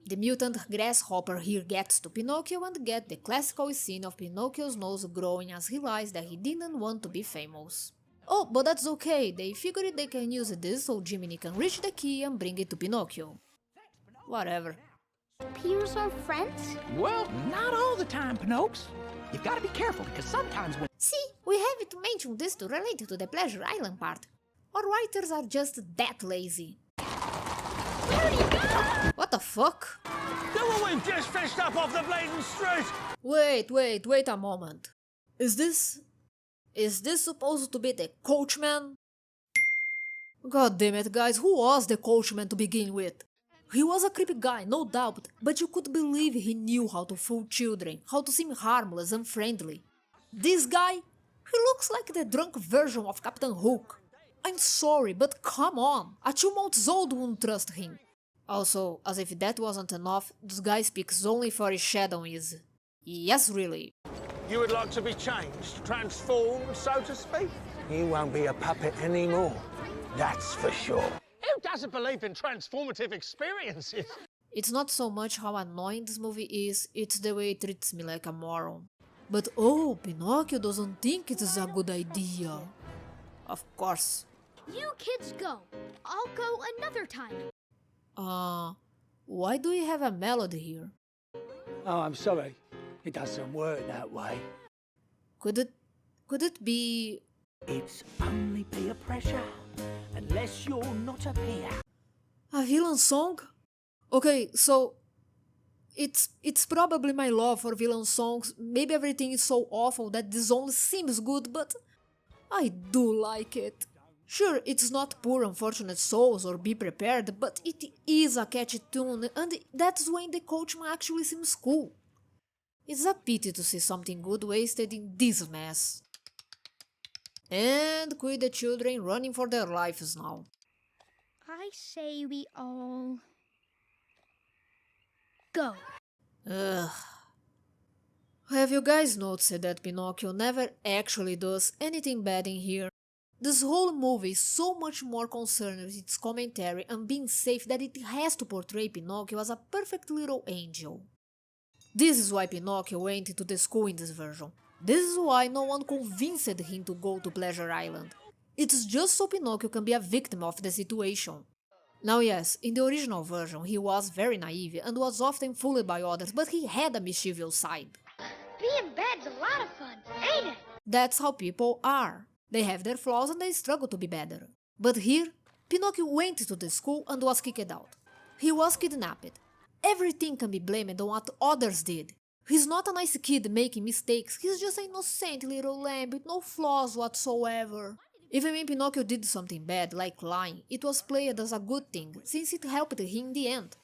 The mutant grasshopper here gets to Pinocchio and gets the classical scene of Pinocchio's nose growing as he realized that he didn't want to be famous. Oh, but that's okay, they figured they can use this so Jiminy can reach the key and bring it to Pinocchio. Whatever. Peers are friends? Well, not all the time, Pinocchio. You've got to be careful because sometimes when... See, we have to mention this to relate to the Pleasure Island part. Or writers are just that lazy. Where'd he go? What the fuck? The one we've just fished up off the blazing street! Wait a moment. Is this supposed to be the Coachman? God damn it, guys, who was the Coachman to begin with? He was a creepy guy, no doubt, but you could believe he knew how to fool children, how to seem harmless and friendly. This guy? He looks like the drunk version of Captain Hook. I'm sorry, but come on, a 2 months old wouldn't trust him. Also, as if that wasn't enough, this guy speaks only for his shadow is... Yes, really. You would like to be changed, transformed, so to speak? You won't be a puppet anymore, that's for sure. Who doesn't believe in transformative experiences? It's not so much how annoying this movie is, it's the way it treats me like a moron. But oh, Pinocchio doesn't think it is a good idea. Of course. You kids go. I'll go another time. Why do you have a melody here? Oh, I'm sorry. It doesn't work that way. Could it be... It's only peer pressure, unless you're not a peer. a villain song? Okay, so... It's probably my love for villain songs, maybe everything is so awful that this only seems good, but... I do like it. Sure, it's not Poor Unfortunate Souls or Be Prepared, but it is a catchy tune, and that's when the Coachman actually seems cool. It's a pity to see something good wasted in this mess. And quit the children running for their lives now. I say we all... go. Ugh. Have you guys noticed that Pinocchio never actually does anything bad in here? This whole movie is so much more concerned with its commentary and being safe that it has to portray Pinocchio as a perfect little angel. This is why Pinocchio went to the school in this version. This is why no one convinced him to go to Pleasure Island. It's just so Pinocchio can be a victim of the situation. Now yes, in the original version he was very naive and was often fooled by others, but he had a mischievous side. Being bad's a lot of fun, ain't it? That's how people are. They have their flaws and they struggle to be better. But here, Pinocchio went to the school and was kicked out. He was kidnapped. Everything can be blamed on what others did. He's not a nice kid making mistakes, he's just an innocent little lamb with no flaws whatsoever. Even when Pinocchio did something bad, like lying, it was played as a good thing, since it helped him in the end.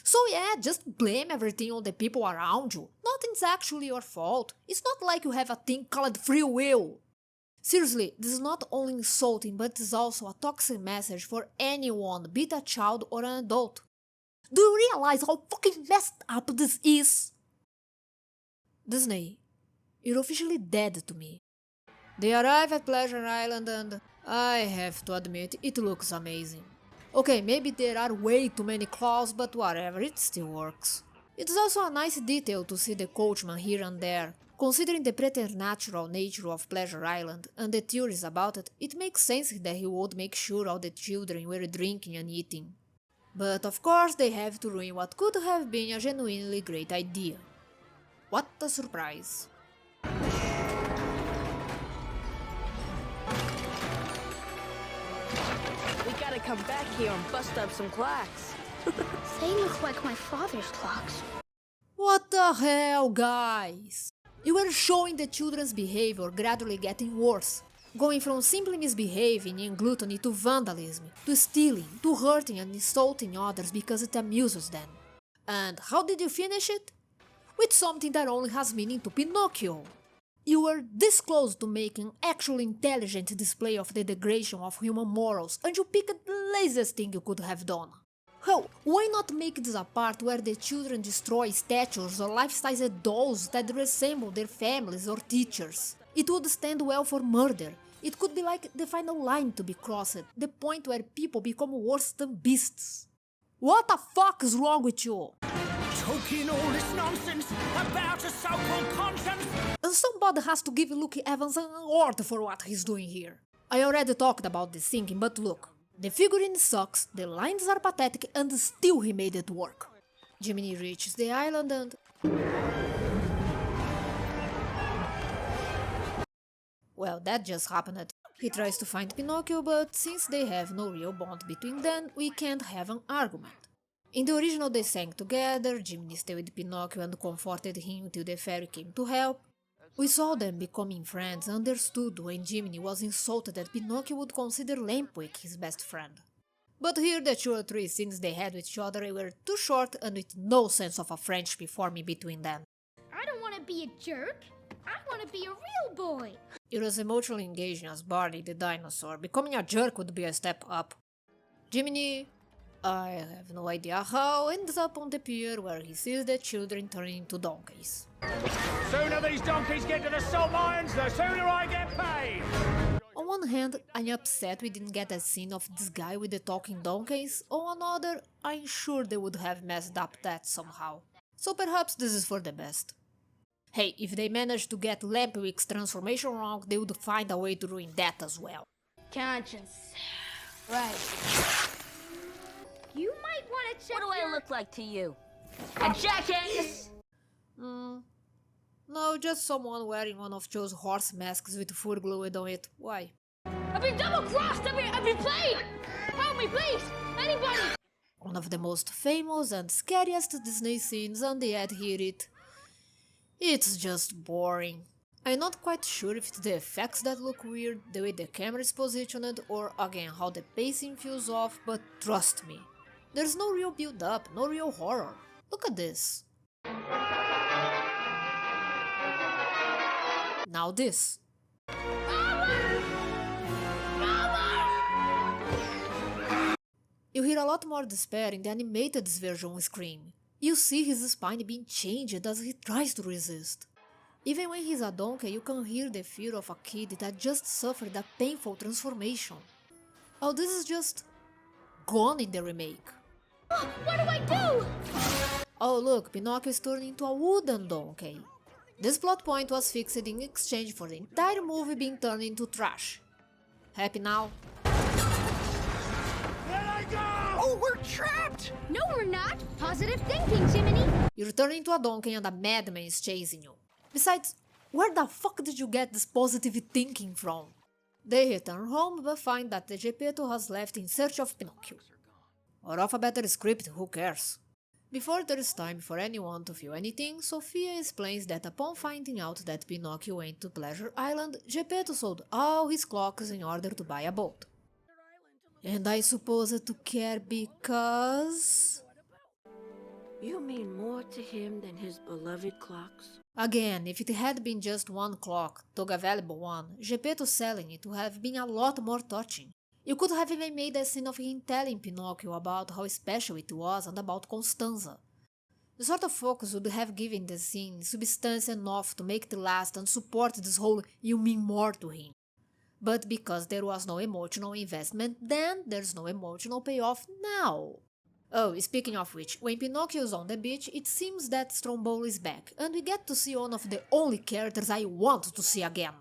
So yeah, just blame everything on the people around you. Nothing's actually your fault. It's not like you have a thing called free will. Seriously, this is not only insulting, but it is also a toxic message for anyone, be it a child or an adult. Do you realize how fucking messed up this is? Disney, you're officially dead to me. They arrive at Pleasure Island and, I have to admit, it looks amazing. Okay, maybe there are way too many claws, but whatever, it still works. It's also a nice detail to see the Coachman here and there. Considering the preternatural nature of Pleasure Island and the theories about it, it makes sense that he would make sure all the children were drinking and eating. But of course they have to ruin what could have been a genuinely great idea. What a surprise. We gotta come back here and bust up some clocks. They look like my father's clocks. What the hell, guys? You were showing the children's behavior gradually getting worse, going from simply misbehaving and gluttony to vandalism, to stealing, to hurting and insulting others because it amuses them. And how did you finish it? With something that only has meaning to Pinocchio. You were this close to making actual intelligent display of the degradation of human morals, and you picked the laziest thing you could have done. Hell, why not make this a part where the children destroy statues or life-sized dolls that resemble their families or teachers? It would stand well for murder. It could be like the final line to be crossed, the point where people become worse than beasts. What the fuck is wrong with you? Talking all this nonsense about a so-called conscience. And somebody has to give Luke Evans an award for what he's doing here. I already talked about the singing, but look. The figurine sucks, the lines are pathetic, and still he made it work. Jiminy reaches the island and... Well, that just happened. He tries to find Pinocchio, but since they have no real bond between them, we can't have an argument. In the original they sang together, Jiminy stayed with Pinocchio and comforted him until the fairy came to help. We saw them becoming friends and understood when Jiminy was insulted that Pinocchio would consider Lampwick his best friend. But here the 2 or 3 scenes they had with each other were too short and with no sense of a friendship forming between them. I don't want to be a jerk. I want to be a real boy. It was emotionally engaging as Barney the dinosaur. Becoming a jerk would be a step up. Jiminy, I have no idea how, ends up on the pier where he sees the children turning into donkeys. Sooner these donkeys get to the salt mines, the sooner I get paid. On one hand, I'm upset we didn't get a scene of this guy with the talking donkeys. On another, I'm sure they would have messed up that somehow. So perhaps this is for the best. Hey, if they managed to get Lampwick's transformation wrong, they would find a way to ruin that as well. Conscience. Right. You might want to check What do your... I look like to you? A jackass! No, just someone wearing one of Joe's horse masks with fur glued on it. Why? I've been double-crossed! I've been played! Help me, please! Anybody! One of the most famous and scariest Disney scenes, and yet here it's just boring. I'm not quite sure if it's the effects that look weird, the way the camera is positioned, or again how the pacing feels off, but trust me, there's no real build-up, no real horror. Look at this. Now this. You hear a lot more despair in the animated version scream. You see his spine being changed as he tries to resist. Even when he's a donkey, you can hear the fear of a kid that just suffered a painful transformation. Oh, this is just gone in the remake. What do I do? Oh look, Pinocchio is turning into a wooden donkey. This plot point was fixed in exchange for the entire movie being turned into trash. Happy now? Oh, we're trapped! No, we're not. Positive thinking, Jiminy. You're turning into a donkey and a madman is chasing you. Besides, where the fuck did you get this positive thinking from? They return home but find that the Geppetto has left in search of Pinocchio. Or of a better script, who cares? Before there is time for anyone to feel anything, Sophia explains that upon finding out that Pinocchio went to Pleasure Island, Geppetto sold all his clocks in order to buy a boat. And I suppose to care because... You mean more to him than his beloved clocks? Again, if it had been just one clock, though a valuable one, Geppetto selling it would have been a lot more touching. You could have even made a scene of him telling Pinocchio about how special it was and about Constanza. The sort of focus would have given the scene substance enough to make it last and support this whole "you mean more" to him. But because there was no emotional investment then, there's no emotional payoff now. Oh, speaking of which, when Pinocchio is on the beach, it seems that Stromboli is back, and we get to see one of the only characters I want to see again.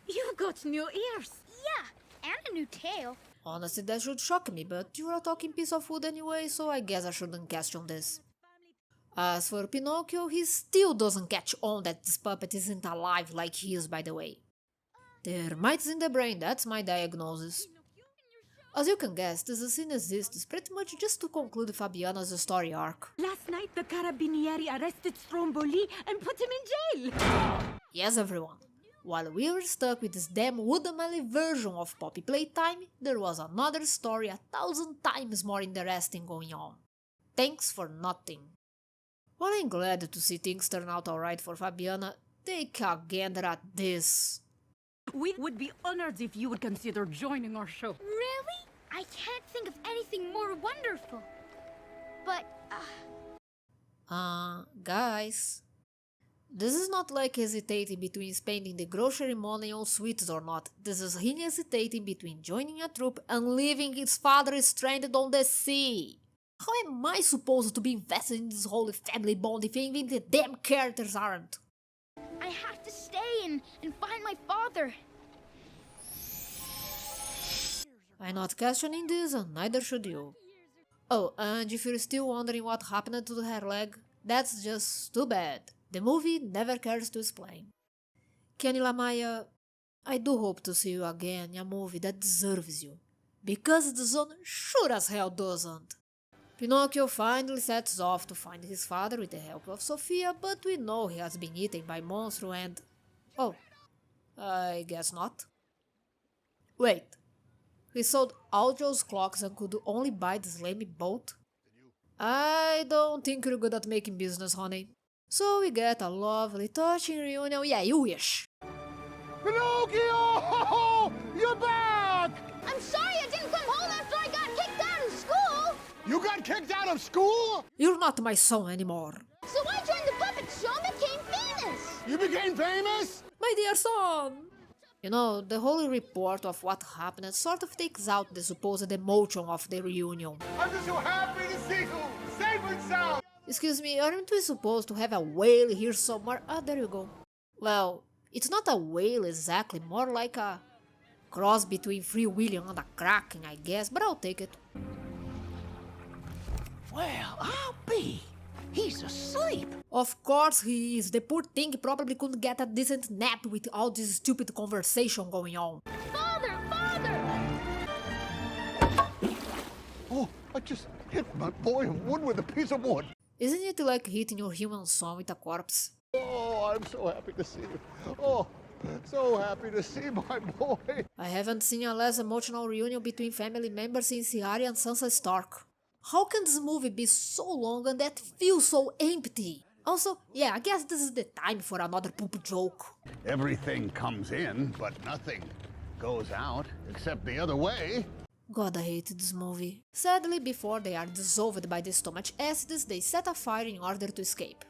You've got new ears. Yeah, and a new tail. Honestly, that should shock me, but you're a talking piece of wood anyway, so I guess I shouldn't question this. As for Pinocchio, he still doesn't catch on that this puppet isn't alive like he is, by the way. Termites in the brain, that's my diagnosis. As you can guess, this scene exists pretty much just to conclude Fabiana's story arc. Last night, the Carabinieri arrested Stromboli and put him in jail. Yes, everyone. While we were stuck with this damn wooden-melly version of Poppy Playtime, there was another story 1,000 times more interesting going on. Thanks for nothing. While I'm glad to see things turn out alright for Fabiana, take a gander at this. We would be honored if you would consider joining our show. Really? I can't think of anything more wonderful. But, Guys. This is not like hesitating between spending the grocery money on sweets or not. This is him hesitating between joining a troop and leaving his father stranded on the sea. How am I supposed to be invested in this whole family bonding thing if the damn characters aren't? I have to stay and find my father. I'm not questioning this, and neither should you. Oh, and if you're still wondering what happened to her leg, that's just too bad. The movie never cares to explain. Kenny Lamaya, I do hope to see you again in a movie that deserves you, because this one sure as hell doesn't. Pinocchio finally sets off to find his father with the help of Sophia, but we know he has been eaten by monstro and... oh, I guess not. Wait, he sold all Joe's clocks and could only buy the slimy boat? I don't think you're good at making business, honey. So we get a lovely, touching reunion, yeah, you wish. Pinocchio! You're back! I'm sorry I didn't come home after I got kicked out of school. You got kicked out of school? You're not my son anymore. So I joined the puppet show and became famous. You became famous? My dear son! You know, the whole report of what happened sort of takes out the supposed emotion of the reunion. I'm just so happy to see you, safe and sound! Excuse me, aren't we supposed to have a whale here somewhere? Ah, there you go. Well, it's not a whale exactly, more like a cross between Free William and a Kraken, I guess, but I'll take it. Well, I'll be. He's asleep. Of course he is. The poor thing probably couldn't get a decent nap with all this stupid conversation going on. Father! Father! Oh, I just hit my boy of wood with a piece of wood. Isn't it like hitting your human son with a corpse? Oh, I'm so happy to see you. Oh, so happy to see my boy. I haven't seen a less emotional reunion between family members since Arya and Sansa Stark. How can this movie be so long and that feels so empty? Also, yeah, I guess this is the time for another poop joke. Everything comes in, but nothing goes out, except the other way. God, I hate this movie. Sadly, before they are dissolved by the stomach acids, they set a fire in order to escape.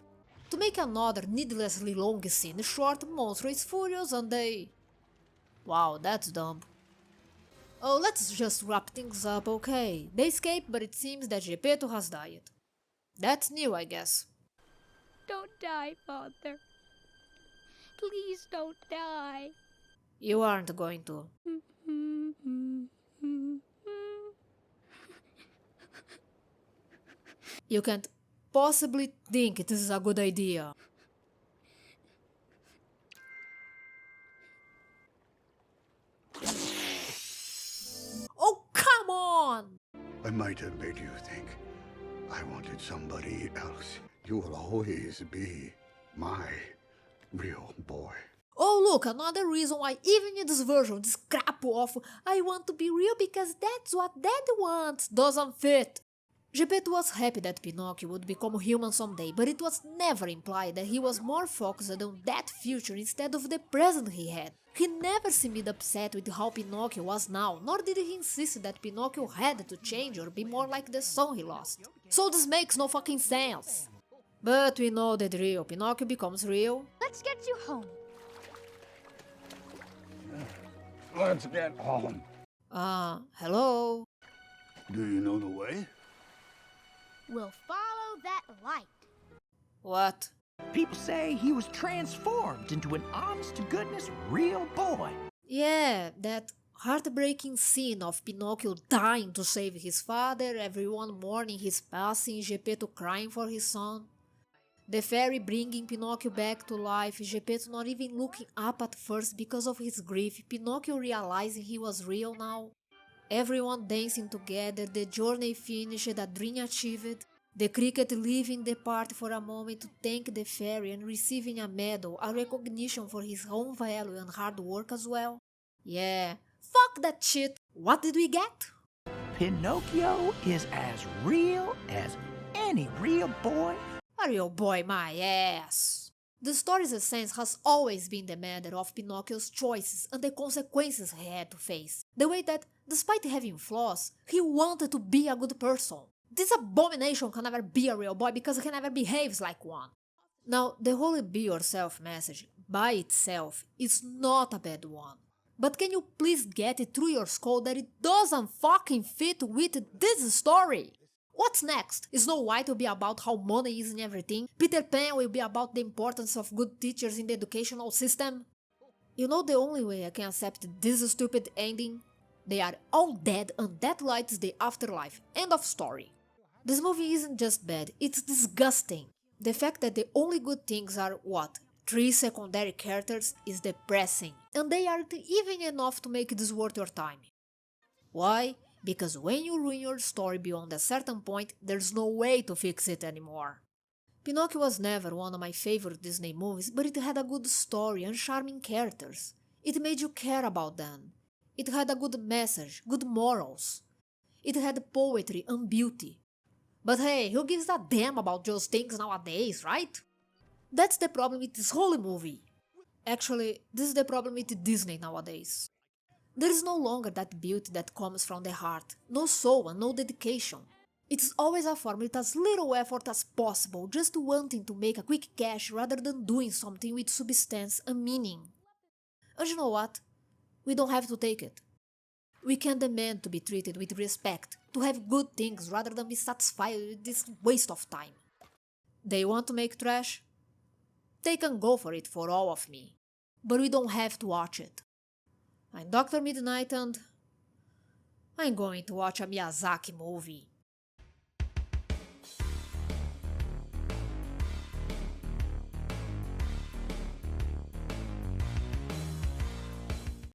To make another needlessly long scene short, Monstro is furious and they... Wow, that's dumb. Oh, let's just wrap things up, okay? They escape, but it seems that Geppetto has died. That's new, I guess. Don't die, Father. Please don't die. You aren't going to. You can't possibly think this is a good idea. Oh, come on! I might have made you think I wanted somebody else. You will always be my real boy. Oh look, another reason why even in this version, this crap of I want to be real because that's what Dad wants doesn't fit. Geppetto was happy that Pinocchio would become human someday, but it was never implied that he was more focused on that future instead of the present he had. He never seemed upset with how Pinocchio was now, nor did he insist that Pinocchio had to change or be more like the son he lost. So this makes no fucking sense. But we know the drill. Pinocchio becomes real. Let's get you home. Let's get home. Hello? Do you know the way? We'll follow that light. What? People say he was transformed into an honest-to-goodness real boy. Yeah, that heartbreaking scene of Pinocchio dying to save his father, everyone mourning his passing, Geppetto crying for his son. The fairy bringing Pinocchio back to life, Geppetto not even looking up at first because of his grief, Pinocchio realizing he was real now. Everyone dancing together, the journey finished, a dream achieved. The cricket leaving the party for a moment to thank the fairy and receiving a medal, a recognition for his own value and hard work as well. Yeah, fuck that shit. What did we get? Pinocchio is as real as any real boy. A real boy, my ass. The story's essence has always been the matter of Pinocchio's choices and the consequences he had to face. The way that, despite having flaws, he wanted to be a good person. This abomination can never be a real boy because he never behaves like one. Now, the whole be yourself message, by itself, is not a bad one. But can you please get it through your skull that it doesn't fucking fit with this story? What's next? Snow White will be about how money is in everything. Peter Pan will be about the importance of good teachers in the educational system. You know the only way I can accept this stupid ending? They are all dead and that lights the afterlife. End of story. This movie isn't just bad, it's disgusting. The fact that the only good things are, what, 3 secondary characters is depressing. And they aren't even enough to make this worth your time. Why? Because when you ruin your story beyond a certain point, there's no way to fix it anymore. Pinocchio was never one of my favorite Disney movies, but it had a good story and charming characters. It made you care about them. It had a good message, good morals. It had poetry and beauty. But hey, who gives a damn about those things nowadays, right? That's the problem with this whole movie. Actually, this is the problem with Disney nowadays. There is no longer that beauty that comes from the heart, no soul and no dedication. It's always a form with as little effort as possible, just wanting to make a quick cash rather than doing something with substance and meaning. And you know what? We don't have to take it. We can demand to be treated with respect, to have good things rather than be satisfied with this waste of time. They want to make trash? They can go for it for all of me. But we don't have to watch it. I'm Dr. Midnight and I'm going to watch a Miyazaki movie.